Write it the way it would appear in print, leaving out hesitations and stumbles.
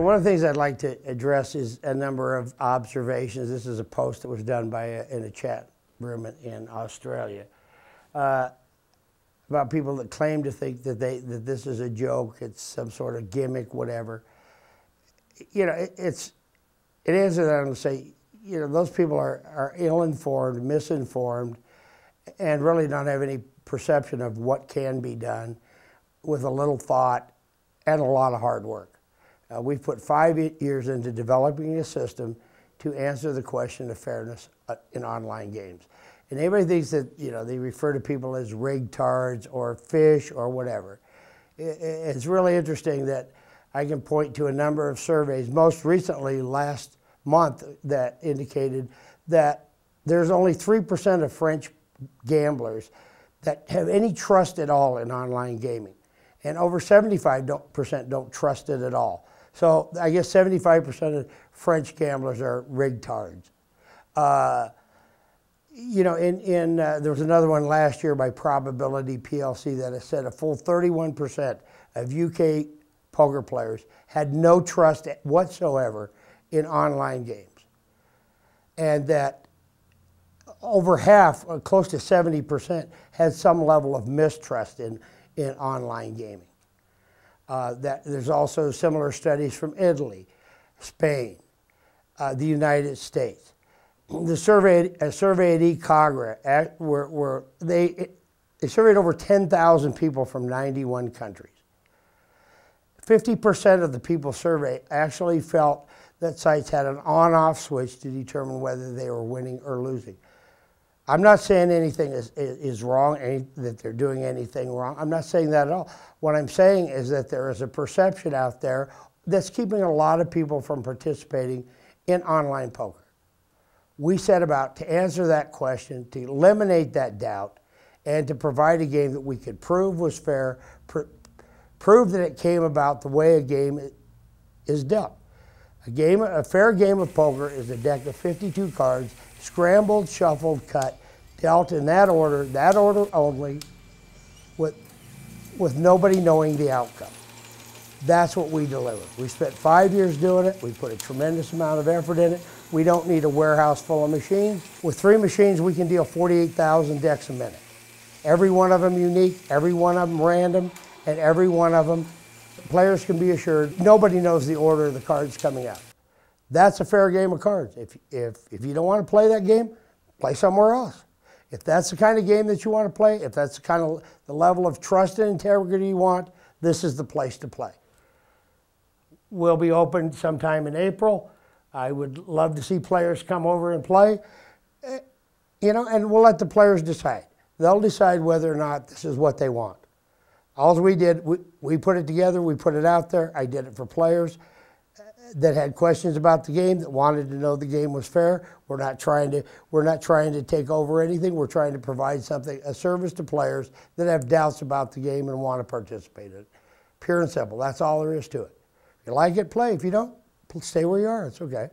one of the things I'd like to address is a number of observations. This is a post that was done by in a chat room in Australia about people that claim to think that this is a joke, it's some sort of gimmick, whatever. You know, it answers that and say, you know, those people are ill-informed, misinformed, and really don't have any perception of what can be done with a little thought and a lot of hard work. We've put 5 years into developing a system to answer the question of fairness in online games. And everybody thinks that, you know, they refer to people as rig-tards or fish or whatever. It's really interesting that I can point to a number of surveys, most recently last month, that indicated that there's only 3% of French gamblers that have any trust at all in online gaming. And over 75% don't trust it at all. So I guess 75% of French gamblers are rig-tards. You know, there was another one last year by Probability PLC that said a full 31% of UK poker players had no trust whatsoever in online games. And that over half, close to 70%, had some level of mistrust in online gaming. That there's also similar studies from Italy, Spain, the United States. A survey at ECOGRA, where they surveyed over 10,000 people from 91 countries. 50% of the people surveyed actually felt that sites had an on-off switch to determine whether they were winning or losing. I'm not saying anything is wrong, that they're doing anything wrong. I'm not saying that at all. What I'm saying is that there is a perception out there that's keeping a lot of people from participating in online poker. We set about to answer that question, to eliminate that doubt, and to provide a game that we could prove was fair, prove that it came about the way a game is dealt. A fair game of poker is a deck of 52 cards, scrambled, shuffled, cut, dealt in that order only, with nobody knowing the outcome. That's what we deliver. We spent 5 years doing it. We put a tremendous amount of effort in it. We don't need a warehouse full of machines. With 3 machines, we can deal 48,000 decks a minute. Every one of them unique, every one of them random, and every one of them, players can be assured, nobody knows the order of the cards coming out. That's a fair game of cards. If you don't want to play that game, play somewhere else. If that's the kind of game that you want to play, if that's the level of trust and integrity you want, this is the place to play. We'll be open sometime in April. I would love to see players come over and play, you know, and we'll let the players decide. They'll decide whether or not this is what they want. All we did, we put it together, we put it out there. I did it for players that had questions about the game, that wanted to know the game was fair. We're not trying to take over anything. We're trying to provide a service to players that have doubts about the game and want to participate in it. Pure and simple. That's all there is to it. If you like it, play. If you don't, stay where you are. It's okay.